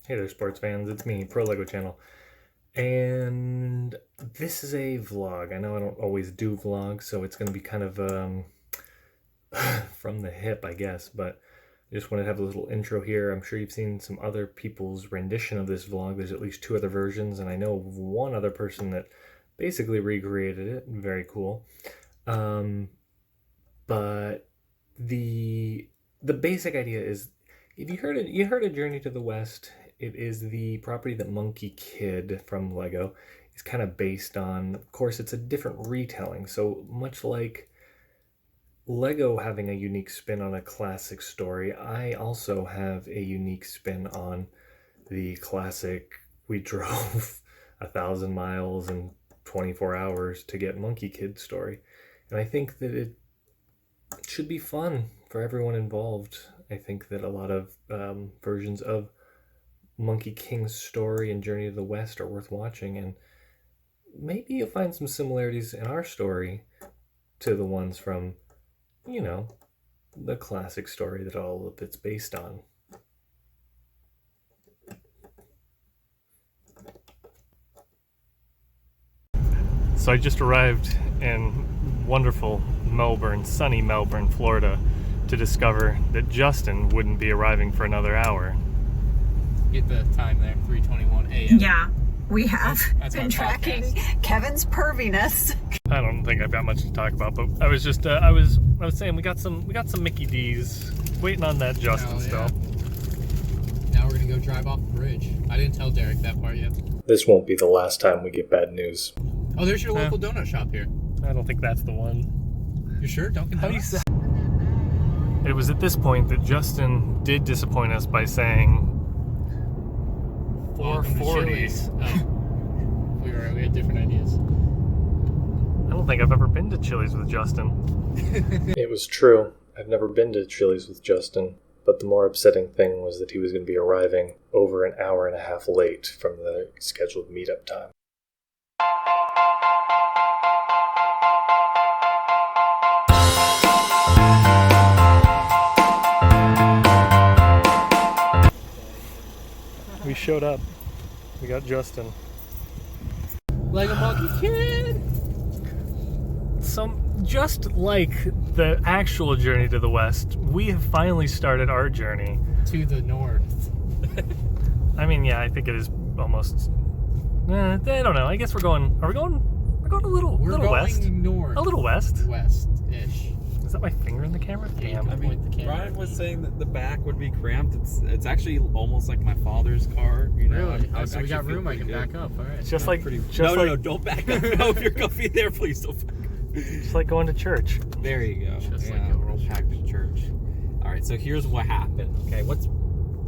Hey there, sports fans. It's me, Pro Lego Channel. And this is a vlog. I know I don't always do vlogs, so it's going to be kind of from the hip, I guess. But I just wanted to have a little intro here. I'm sure you've seen some other people's rendition of this vlog. There's at least 2 other versions, and I know of one other person that basically recreated it. Very cool. But the basic idea is, if you heard of Journey to the West, it is the property that Monkie Kid from Lego is kind of based on. Of course, it's a different retelling. So much like Lego having a unique spin on a classic story, I also have a unique spin on the classic, we drove 1,000 miles in 24 hours to get Monkie Kid story. And I think that it should be fun for everyone involved. I think that a lot of versions of Monkey King's story and Journey to the West are worth watching, and maybe you'll find some similarities in our story to the ones from, you know, the classic story that all of it's based on. So I just arrived in wonderful Melbourne, sunny Melbourne, Florida, to discover that Justin wouldn't be arriving for another hour. Get the time there, 3:21 a.m. Yeah, we have That's been our tracking podcast. Kevin's perviness. I don't think I've got much to talk about, but I was just I was saying we got some Mickey D's waiting on that Justin Oh, yeah. stuff. Now we're gonna go drive off the bridge. I didn't tell Derek that part yet. This won't be the last time we get bad news. Oh, there's your local donut shop here. I don't think that's the one. You sure? Dunkin' How do you Donuts? say? It was at this point that Justin did disappoint us by saying Welcome to 440. Chili's. Oh. We had different ideas. I don't think I've ever been to Chili's with Justin. It was true. I've never been to Chili's with Justin, but the more upsetting thing was that he was going to be arriving over an hour and a half late from the scheduled meetup time. We showed up. We got Justin. Lego Monkie Kid! Just like the actual Journey to the West, we have finally started our journey. To the north. I mean, yeah, I think it is almost. I don't know. I guess we're going. Are we going? We're going a little We're west. going north. A little west. West-ish. Is that my finger in the camera? Damn. I mean, Brian was saying that the back would be cramped. It's actually almost like my father's car. You know, Really? I So we actually got feel room, I pretty can good. back up. All right. It's just like No, don't back up. No, if you're comfy there, please don't back up. just like going to church. There you go. Just like yeah, going we're all to packed to church. All right, so here's what happened. Okay,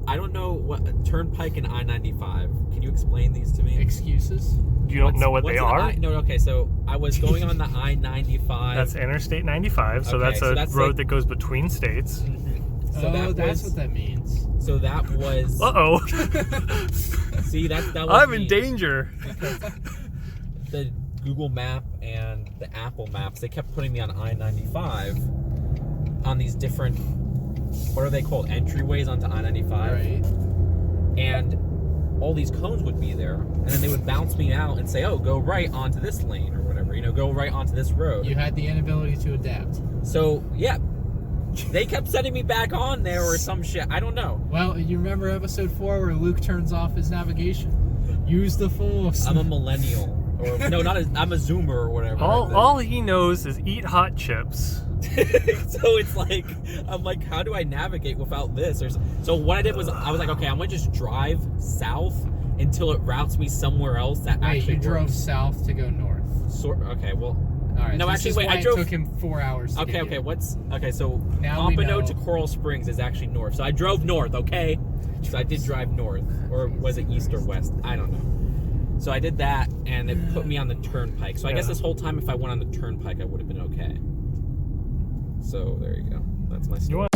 I don't know what Turnpike and I-95. Can you explain these to me? Excuses? You don't know what what's they an are? No, okay, so I was going on the I-95. That's Interstate 95. So Okay, that's so a that's road like- that goes between states. So That's what that means. So that was. Uh-oh. See, that was. I'm in me. danger. The Google Map and the Apple Maps, they kept putting me on I-95 on these different, what are they called, entryways onto I-95. Right. And all these cones would be there, and then they would bounce me out and say, oh, go right onto this lane or whatever, go right onto this road. You had the inability to adapt. So, yeah, they kept sending me back on there or some shit. I don't know. Well, you remember episode 4 where Luke turns off his navigation? Use the Force. I'm a millennial. Or, no, I'm a Zoomer or whatever. All he knows is eat hot chips. So it's like, I'm like, how do I navigate without this? So what I did was, I was like, okay, I'm gonna just drive south until it routes me somewhere else that Wait, actually you drove works. south to go north. Okay, well, All right. No, this actually, is wait, why I drove- It took him 4 hours. To get here. so Now we Pompano know. to Coral Springs is actually north. So I drove north, okay? So I did drive north, or was it east or west? I don't know. So I did that, and it put me on the turnpike. So I guess Yeah. this whole time, if I went on the turnpike, I would have been okay. So there you go. That's my story. You want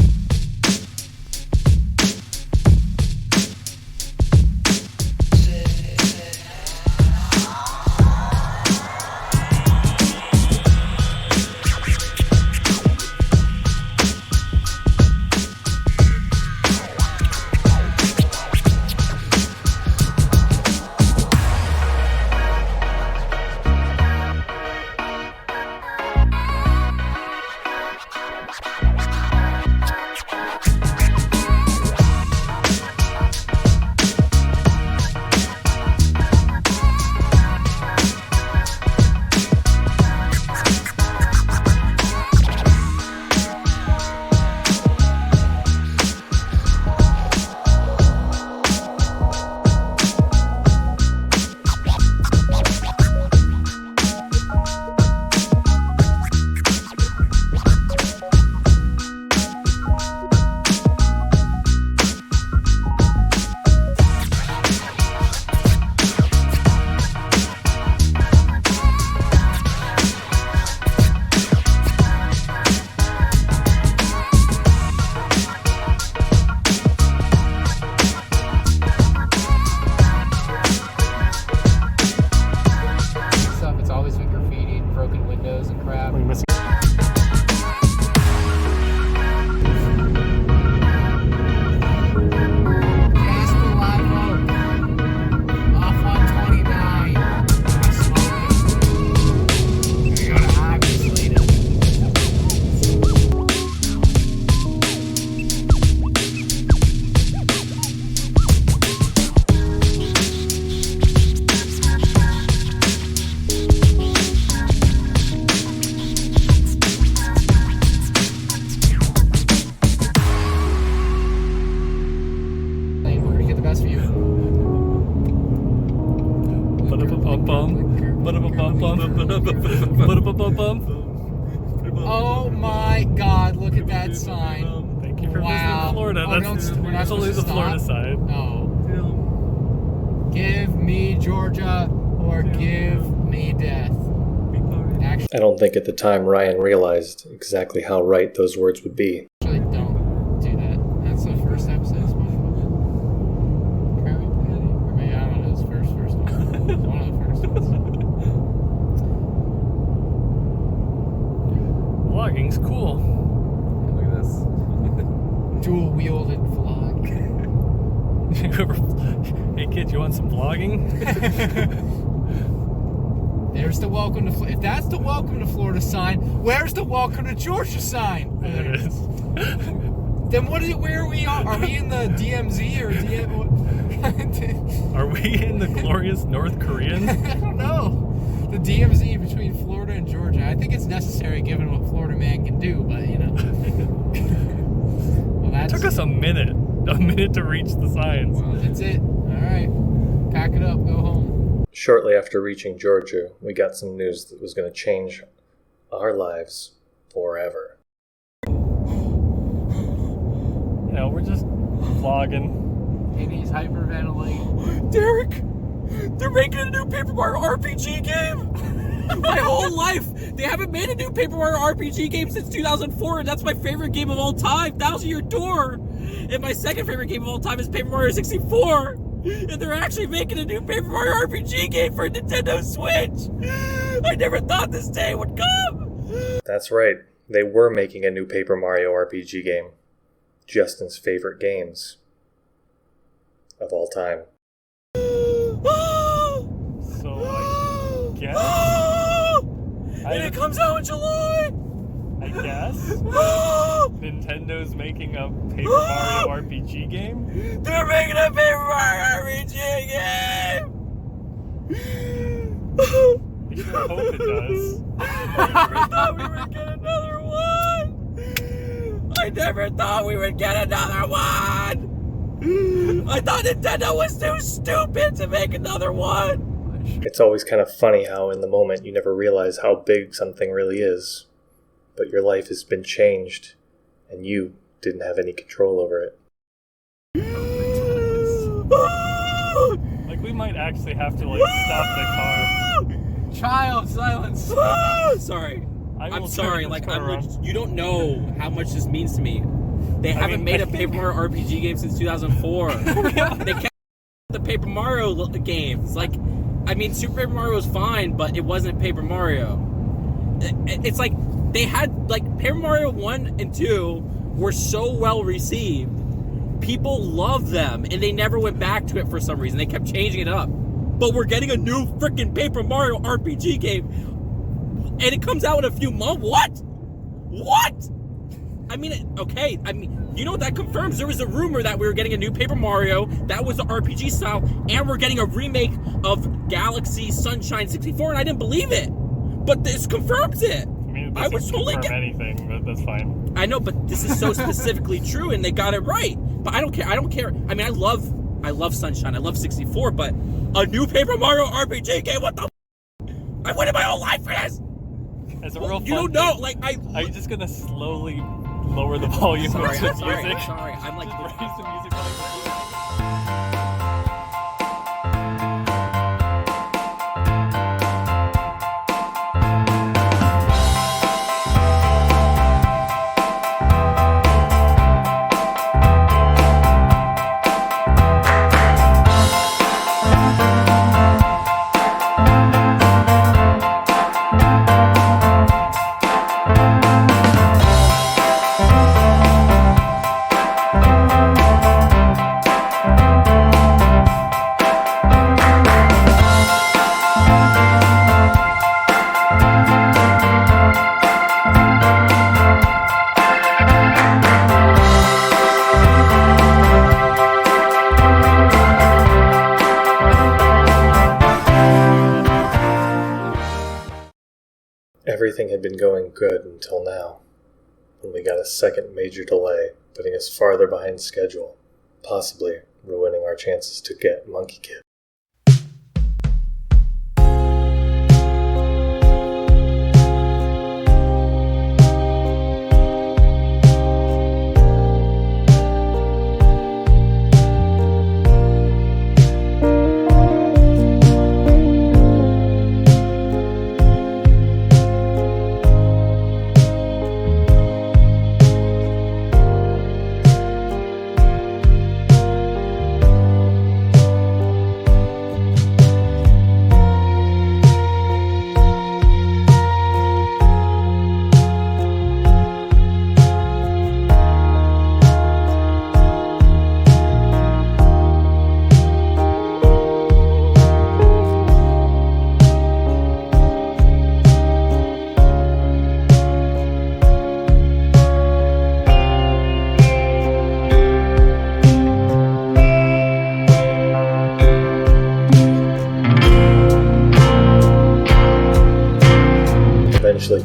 Oh my God! Look at that sign. Thank you for Wow. visiting Florida. Oh, We're not supposed only to the Florida stop? side. Oh. Give me Georgia or give me death. Actually, I don't think at the time Ryan realized exactly how right those words would be. don't do that. That's the first episode of SpongeBob. Krabby Patty? Or maybe, I don't know, it's first one. One of the first ones. Vlogging's cool. Look at this. Dual-wielded vlog. Hey kids, you want some vlogging? There's the welcome to Florida. If that's the welcome to Florida sign, where's the welcome to Georgia sign? There it is. Then what is it? Where are we? Are we in the DMZ or DM? Are we in the glorious North Korean? I don't know. The DMZ between Florida and Georgia. I think it's necessary given what Florida man can do, but you know. Well, It took us a minute to reach the signs. Well, that's it. All right, pack it up, go home. Shortly after reaching Georgia, we got some news that was going to change our lives forever. No, we're just vlogging. And he's hyperventilating. Derek, they're making a new Paper Mario RPG game. My whole life, they haven't made a new Paper Mario RPG game since 2004, and that's my favorite game of all time, Thousand Year Door. And my second favorite game of all time is Paper Mario 64. And they're actually making a new Paper Mario RPG game for Nintendo Switch. I never thought this day would come. That's right, they were making a new Paper Mario RPG game. Justin's favorite games of all time. So I guess? And it comes out in July. I guess? Nintendo's making a Paper Mario RPG game? They're making a Paper Mario RPG game. I sure hope it does. I never thought we would get another one. I never thought we would get another one. I thought Nintendo was too stupid to make another one. It's always kind of funny how in the moment you never realize how big something really is. But your life has been changed, and you didn't have any control over it. Like, we might actually have to, stop the car. Child, silence. Sorry. I'm will sorry. turn Like, the car around. you don't know how much this means to me. They haven't made a Paper Mario RPG game since 2004. They kept the Paper Mario games. Like, I mean, Super Paper Mario was fine, but it wasn't Paper Mario. It's like they had, like, Paper Mario 1 and 2 were so well received. People loved them, and they never went back to it for some reason. They kept changing it up. But we're getting a new freaking Paper Mario RPG game, and it comes out in a few months. What? I mean, okay. I mean, you know what that confirms? There was a rumor that we were getting a new Paper Mario that was the RPG style, and we're getting a remake of Galaxy Sunshine 64, and I didn't believe it. But this confirms it. I mean, it I doesn't was totally confirm anything, but that's fine. I know, but this is so specifically true, and they got it right. But I don't care. I mean, I love Sunshine. I love 64, but a new Paper Mario RPG game? What the? I waited my whole life for this. As a real You fun don't know, thing, like are you just gonna slowly lower the volume Sorry, of the I'm sorry, music? I'm sorry. I'm like, Just raise the music volume. Everything had been going good until now, when we got a second major delay, putting us farther behind schedule, possibly ruining our chances to get Monkey Kid.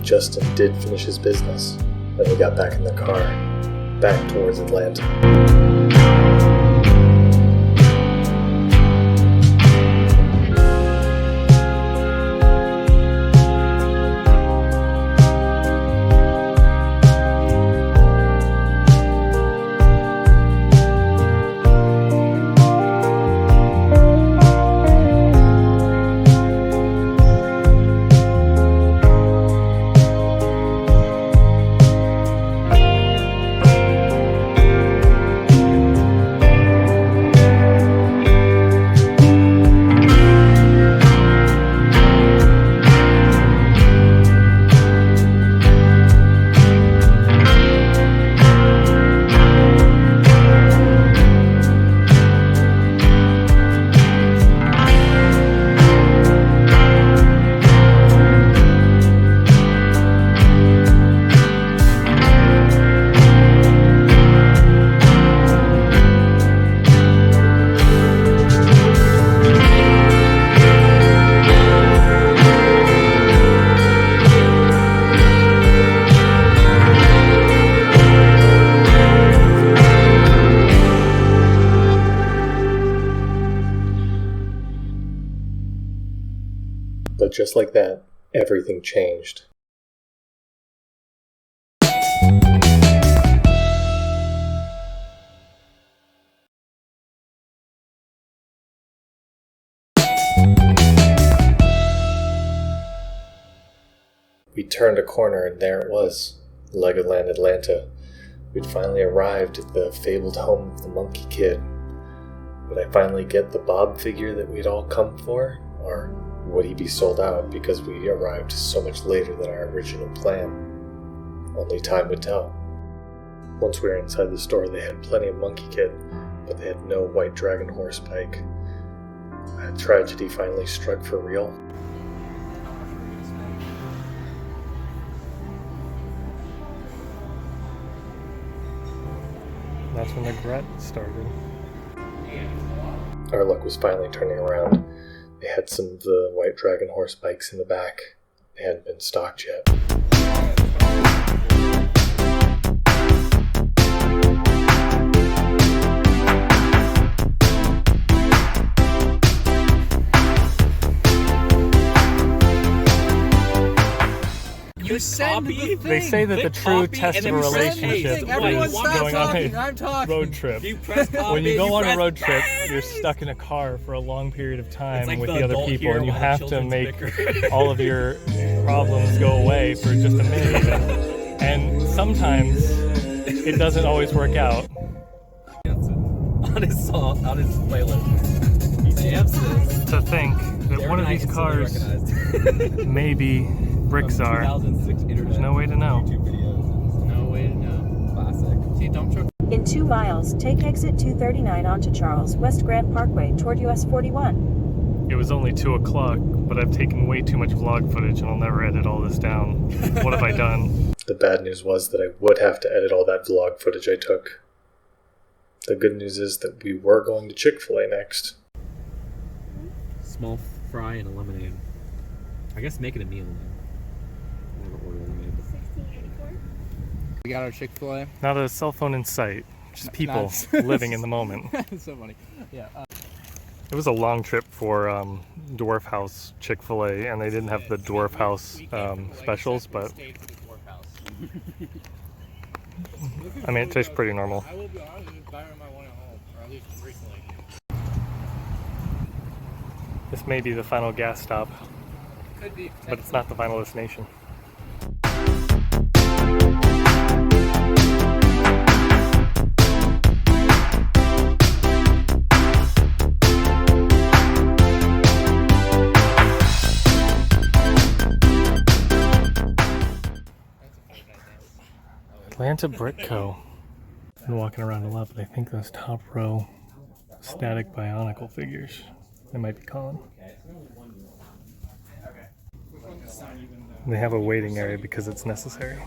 Justin did finish his business when we got back in the car, back towards Atlanta. But just like that, everything changed. We turned a corner and there it was, Legoland Atlanta. We'd finally arrived at the fabled home of the Monkey Kid. Would I finally get the Bob figure that we'd all come for? Or would he be sold out because we arrived so much later than our original plan? Only time would tell. Once we were inside the store, they had plenty of Monkey Kid, but they had no white dragon horse bike. A tragedy finally struck for real. That's when the grit started. Our luck was finally turning around. They had some of the white dragon horse bikes in the back. They hadn't been stocked yet. You send the thing. They say that the true test of a relationship is Everyone stop going on talking. a I'm talking. road trip. You press copy, When you go on a press road trip, back. you're stuck in a car for a long period of time like with the the other adult people, here and you while the have to children's make bicker. all of your problems go away for just a minute even. And sometimes it doesn't always work out. On his playlist. He jams this. To think that Derek one of and I these instantly cars recognized. maybe bricks From are. 2006 internet. There's no way to know. YouTube videos. No way to know. Classic. See, dump truck. In 2 miles, take exit 239 onto Charles West Grand Parkway toward US 41. It was only 2 o'clock, but I've taken way too much vlog footage and I'll never edit all this down. What have I done? The bad news was that I would have to edit all that vlog footage I took. The good news is that we were going to Chick-fil-A next. Small fry and a lemonade. I guess make it a meal. I never ordered lemonade. We got our Chick-fil-A. Not a cell phone in sight, just people Not- living in the moment. It's so funny. Yeah. It was a long trip for Dwarf House Chick-fil-A, and they didn't have the Dwarf House specials, but I mean, it tastes pretty normal. I will be honest, it's better than my one at home, or at least recently. This may be the final gas stop, Could be. but it's not the final destination. Atlanta Brick Co. Been walking around a lot, but I think those top row static bionicle figures they might be calling. They have a waiting area because it's necessary.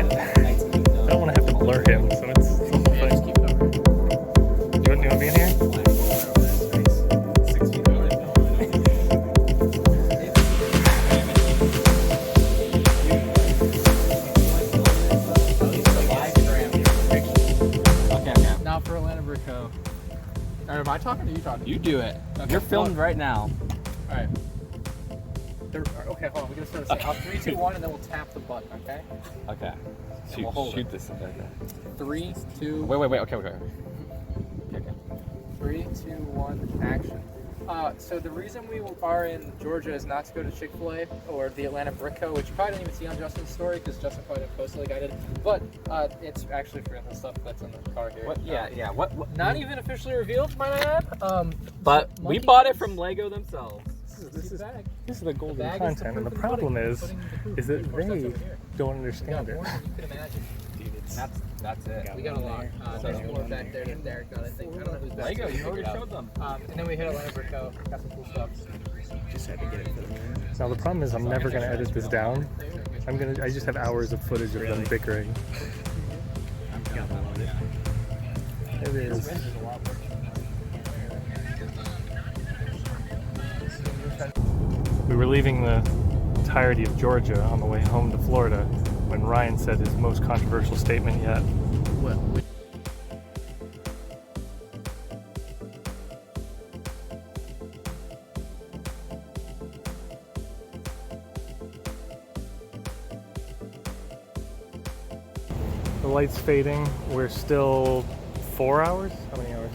can't. I don't want to have to blur him, so it's Yeah, fine. just keep covering. You want me in here? Now for Atlanta Brico. Or am I talking or you talking? You do it. Okay, You're filmed right now. Alright. Okay, hold on. We're gonna start this. I'll 3, 2, 1, and then we'll tap the button, okay? Okay. we'll hold Shoot it. this like that. 3, 2, Wait. Okay. 3, 2, 1, action. So the reason we are in Georgia is not to go to Chick-fil-A or the Atlanta Brico, which you probably didn't even see on Justin's story because Justin probably didn't post it like I did. But it's actually for the stuff that's in the car here. What? Yeah. What? Not even officially revealed, might I add. But we Monkey bought it Kids. from Lego themselves. This is bag. this is the golden bag is the content, and the proof in the problem pudding. is Pudding the proof. that Of course, that's they over here. don't We got understand it. more than you could imagine. That's it. We got a lot. There's more back there than Derek got, I think. I don't know who's back Lego, there. you already showed them. And then we hit Atlanta Brico. Got some cool stuff. Now the problem is I'm never gonna edit this down. I just have hours of footage of them bickering. It is. We were leaving the entirety of Georgia on the way home to Florida when Ryan said his most controversial statement yet. The light's fading. We're still 4 hours? How many hours?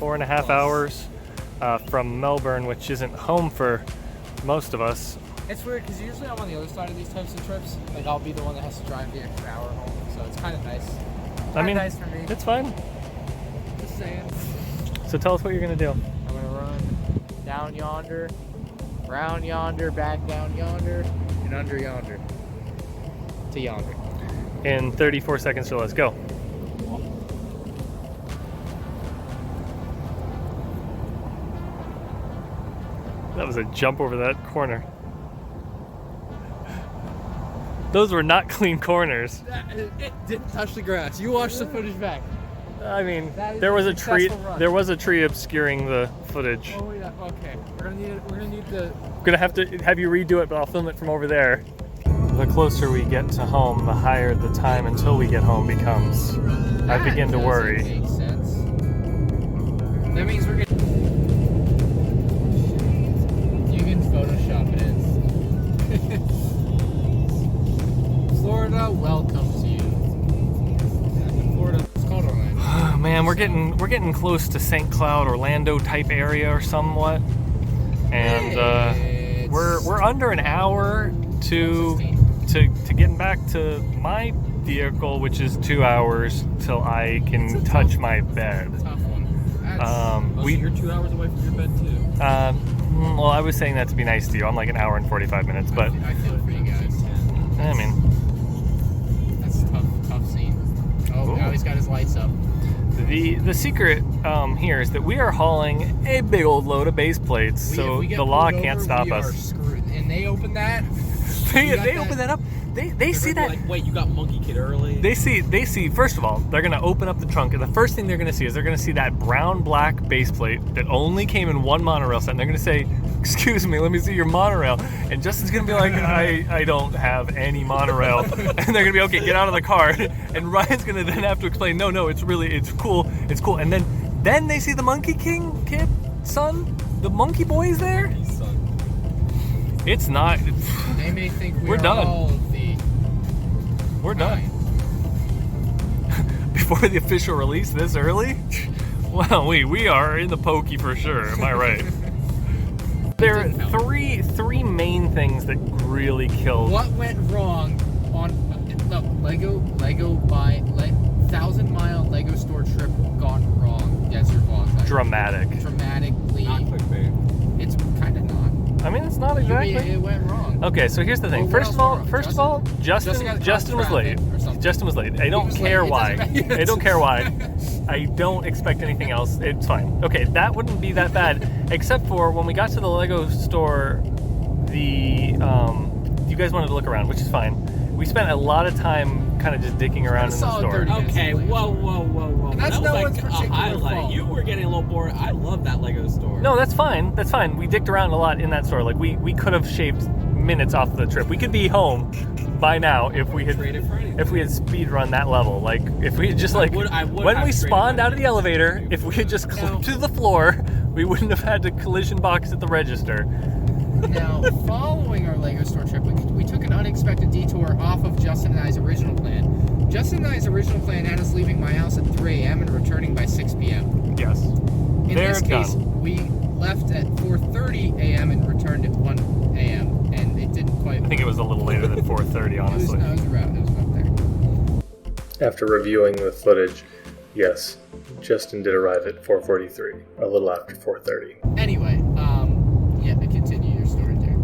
4.5 hours from Melbourne, which isn't home for most of us. It's weird because usually I'm on the other side of these types of trips. Like I'll be the one that has to drive the extra hour home, so it's kind of nice. I mean, nice for me. it's fine. Just saying. So tell us what you're gonna do. I'm gonna run down yonder, round yonder, back down yonder, and under yonder to yonder. In 34 seconds, so let's go. That was a jump over that corner. Those were not clean corners. It didn't touch the grass. You watch the footage back. I mean, That is there was a a tree. successful run. There was a tree obscuring the footage. Oh yeah. Okay. We're gonna need the. I'm gonna have to have you redo it, but I'll film it from over there. The closer we get to home, the higher the time until we get home becomes. I begin to worry. Makes sense. That means we're gonna. You can Photoshop it in. Florida welcomes you. Florida, it's called Orlando. Oh, man, we're getting close to St. Cloud, Orlando type area or somewhat, and we're under an hour to getting back to my vehicle, which is 2 hours till I can touch my bed. Tough one. So you're 2 hours away from your bed too. Well, I was saying that to be nice to you. I'm like an hour and 45 minutes, but I feel it for you guys. I mean, That's a tough scene. Oh, Ooh. now he's got his lights up. the secret here is that we are hauling a big old load of base plates, If so we get the law pulled can't over, stop we are us. screwed. And they open that. They You got open that up. They see that. Like, wait, you got Monkey Kid early. They see. First of all, they're gonna open up the trunk, and the first thing they're gonna see is they're gonna see that brown-black base plate that only came in one monorail set. And they're gonna say, "Excuse me, let me see your monorail." And Justin's gonna be like, "I don't have any monorail." And they're gonna be, "Okay, get out of the car." And Ryan's gonna then have to explain, "No, it's cool. And then they see the Monkey King kid, son, the monkey boy's there. It's not. They may think We're are done. all the. We're done. Before the official release this early? Well, we are in the pokey for sure. Am I right? There are three main things that really killed. What went wrong on the Lego 1,000-mile Lego store trip gone wrong? Yes, your vlog. Dramatic. Dramatically. Not clickbait. It's kind of not. I mean, it's not exactly. It went wrong. Okay, so here's the thing. Well, what First else of all, went wrong? Justin got Justin was late. traffic or something. Justin was late. I don't was care late. It why. doesn't matter. I don't care why. I don't expect anything else. It's fine. Okay, that wouldn't be that bad, except for when we got to the Lego store. You guys wanted to look around, which is fine. We spent a lot of time kind of just dicking around in the solid store. 30. Okay, whoa. And that's that no was one's like a particular highlight. fault. You were getting a little bored. I love that Lego store. No, that's fine. That's fine. We dicked around a lot in that store. Like we could have shaved minutes off the trip. We could be home by now if we had Trade it for anything. if we had speed run that level. Like if we had just like I would when have we traded spawned that out of the for elevator, anything. if we had just No. clipped to the floor, we wouldn't have had to collision box at the register. Now, following our Lego store trip, we took an unexpected detour off of Justin and I's original plan. Justin and I's original plan had us leaving my house at 3 a.m. and returning by 6 p.m. Yes. In They're this case, done. we left at 4:30 a.m. and returned at 1 a.m. and it didn't quite. I think it was a little later than 4:30, honestly. It was around. It was up there. After reviewing the footage, yes, Justin did arrive at 4:43, a little after 4:30. Anyway, yeah, continue your story there.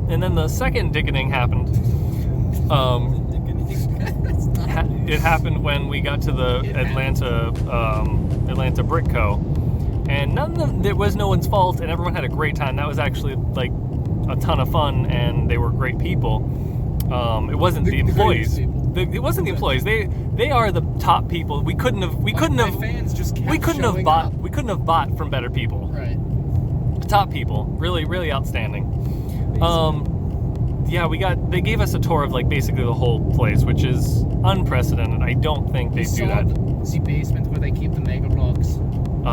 And then the second dickening happened. It happened when we got to the Atlanta Brick Co. And it was no one's fault, and everyone had a great time. That was actually like a ton of fun, and they were great people. It wasn't the employees. It wasn't the employees. They are the top people. We couldn't have Fans just kept we couldn't have showing bought up. we couldn't have bought from better people. Right. Top people, really outstanding. Yeah, they gave us a tour of like basically the whole place, which is unprecedented. I don't think they do that. The basement where they keep the Mega Blocks.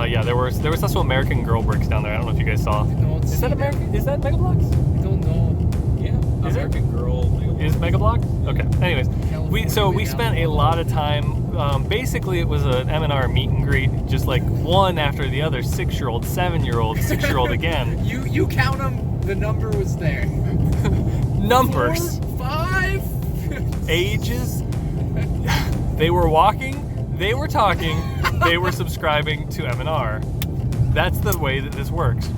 Yeah, there was also American Girl bricks down there. I don't know if you guys saw. Is that American? Is that Mega Blocks? I don't know. Yeah. Is it? American Girl. Is Mega Block? Okay. Anyways, we spent a lot of time. Basically, it was an M&R meet and greet, just like one after the other. 6-year-old, 7-year-old, 6-year-old again. You count them. The number was there. Numbers, 4, 5. ages. They were walking. They were talking. They were subscribing to M&R. That's the way that this works.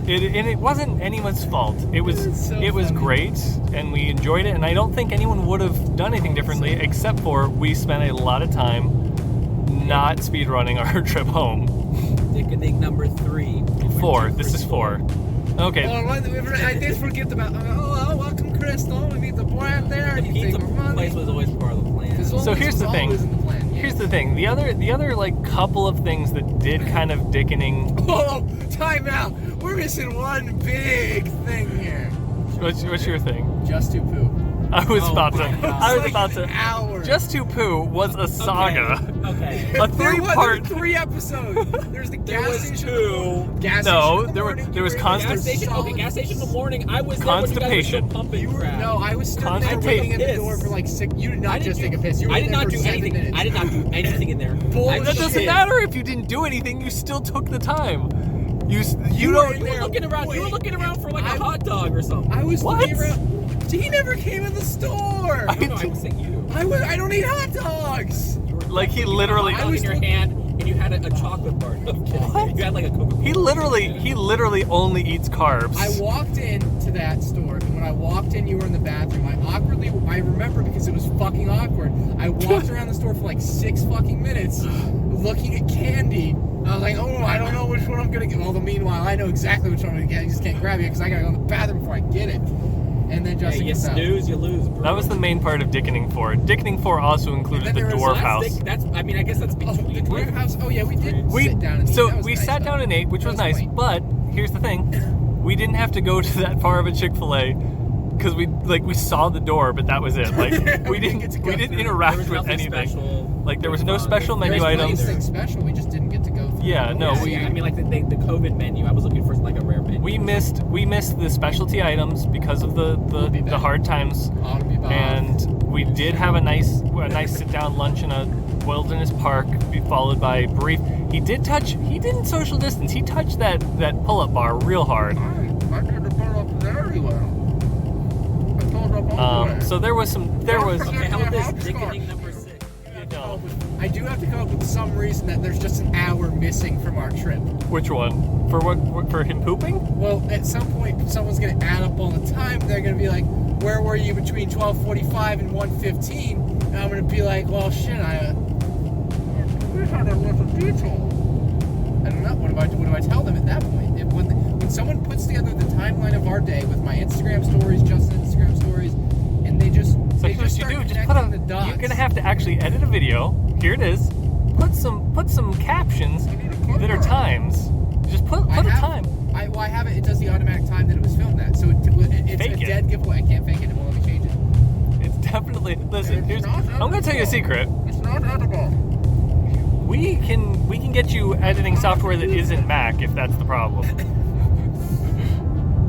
It wasn't anyone's fault. It was funny. great, and we enjoyed it. And I don't think anyone would have done anything differently, except for we spent a lot of time not speedrunning our trip home. Dickening number 3. 4. This is 4. Okay. I did forget about. Oh, welcome, Crystal. We need the boy out there. The You pizza think we're money? place was always part of the plan. So here's the thing. Always in the plan, yeah. Here's the thing. The other like couple of things that did kind of dickening. Oh, time out. We're missing one big thing here. What's your thing? Just to poo. I was Oh about to. my God. I was Like about an to. hour. Just to Poo was a saga. Okay. A There 3-part. 3 episodes. There's the There gas was station. 2. Gas No, station in the there were- morning, there was you were constant- in the Gas station. solid- Okay, gas station in the morning. I was there Constipation. when you guys were still pumping crap. No, I was stood there Constipation. waiting at the door for like 6. You did I not didn't just do- take a piss. You were I in did there not for do 7 anything. minutes. I did not do anything in there. Bullshit. That I doesn't shit. matter if you didn't do anything. You still took the time. You You don't. were You were looking around. You were looking around for like a hot dog or something. I was What? looking around. He never came in the store. I know. I was saying you. I don't eat hot dogs. You were Like, he looking literally- at a hot dog in your hand, and you had a chocolate bar. No, I'm kidding. What? You had like a Coca-Cola. He literally only eats carbs. I walked into that store, and when I walked in, you were in the bathroom. I remember because it was fucking awkward. I walked around the store for like 6 fucking minutes, looking at candy. I was like, oh, I don't know which one I'm gonna get. Although meanwhile, I know exactly which one I'm gonna get. I just can't grab it because I gotta go in the bathroom before I get it. And then Hey, Justin you gets out. snooze, you lose, bro. That was the main part of Dickening 4. Dickening 4 also included And the then there was dwarf last house. That's. I mean, I guess that's Oh, the between. dwarf house. Oh yeah, we did sit down and eat. So That was we nice, sat though. down and ate, which That was nice. quaint. But here's the thing: we didn't have to go to that far of a Chick-fil-A because we saw the door, but that was it. Like we didn't get to go we didn't through. interact There was with nothing anything. special. Like there was no special There menu was items. nothing special. We just didn't get to go through. Yeah, no, Yeah, we I mean, like the COVID menu. I was looking for like a rare menu. we missed the specialty items because of We'll be the back. hard times. Ought to be back. And we did have a nice sit down lunch in a wilderness park, followed by a brief. He didn't social distance. He touched that pull up bar real hard. I did the pull up very well. I pulled up all the way. So there was Okay, how about this? Hopscotch. Dickening number 6. I do have to come up with some reason that there's just an hour missing from our trip. Which one? For what? For him pooping? Well, at some point, someone's going to add up all the time. They're going to be like, where were you between 12:45 and 1:15? And I'm going to be like, well, shit, we had a little detail. I don't know. What do I tell them at that point? When someone puts together the timeline of our day with my Instagram stories, Justin's Instagram stories, and they just So They here's just what you do. start Just put connecting the dots. You're gonna have to actually edit a video. Here it is. Put some captions that are times. Just put a time. I have it. It does the automatic time that it was filmed at. So it's Fake a it. dead giveaway. I can't fake it. It won't let me change it. It's definitely. Listen, It's not I'm gonna tell you a secret. It's not edible. We can get you editing software that isn't Mac if that's the problem.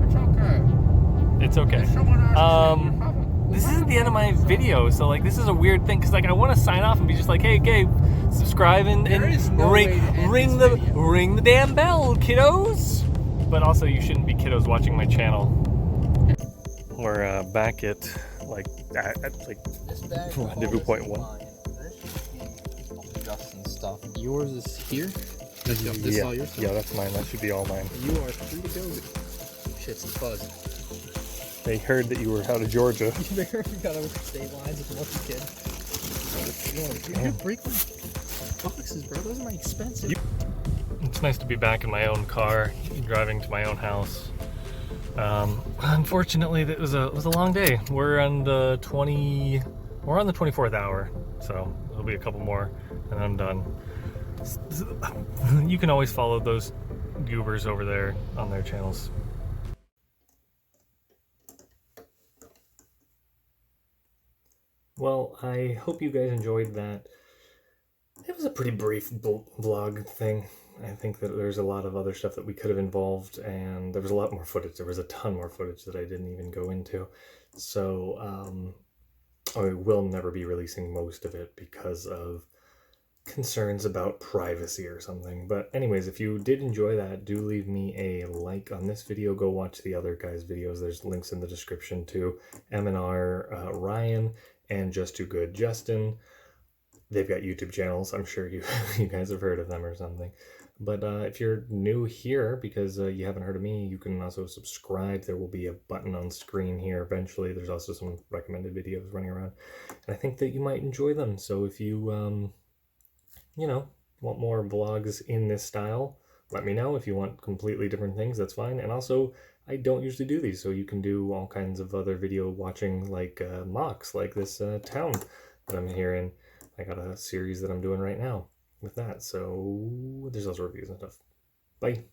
It's okay. It's okay. If someone asks me, This isn't the end of my video, so like this is a weird thing because like I want to sign off and be just like, hey, Gabe, subscribe and There is no way to end ring this the video. ring the damn bell, kiddos. But also, you shouldn't be kiddos watching my channel. We're back at like This bag rendezvous point one. Justin stuff. Yours is here. This is all your stuff. Yeah, that's mine. That should be all mine. You are free to go. Shit's the fuzz. They heard that you were out of Georgia. You got over state lines with the Monkey Kid. You're breaking boxes, bro. Those are my expensive. It's nice to be back in my own car, driving to my own house. Unfortunately, it was a long day. We're on the 24th hour, so there'll be a couple more, and I'm done. You can always follow those goobers over there on their channels. Well, I hope you guys enjoyed that. It was a pretty brief vlog thing. I think that there's a lot of other stuff that we could have involved, and there was a lot more footage. There was a ton more footage that I didn't even go into. So, I will never be releasing most of it because of concerns about privacy or something. But anyways, if you did enjoy that, do leave me a like on this video. Go watch the other guys' videos. There's links in the description to M&R Ryan and Just Too Good Justin. They've got YouTube channels. I'm sure you guys have heard of them or something. But if you're new here because you haven't heard of me, you can also subscribe. There will be a button on screen here eventually. There's also some recommended videos running around. And I think that you might enjoy them. So if you, you know, want more vlogs in this style, let me know. If you want completely different things, that's fine. And also, I don't usually do these, so you can do all kinds of other video watching, like mocks, like this town that I'm here in. I got a series that I'm doing right now with that, so there's also reviews and stuff. Bye.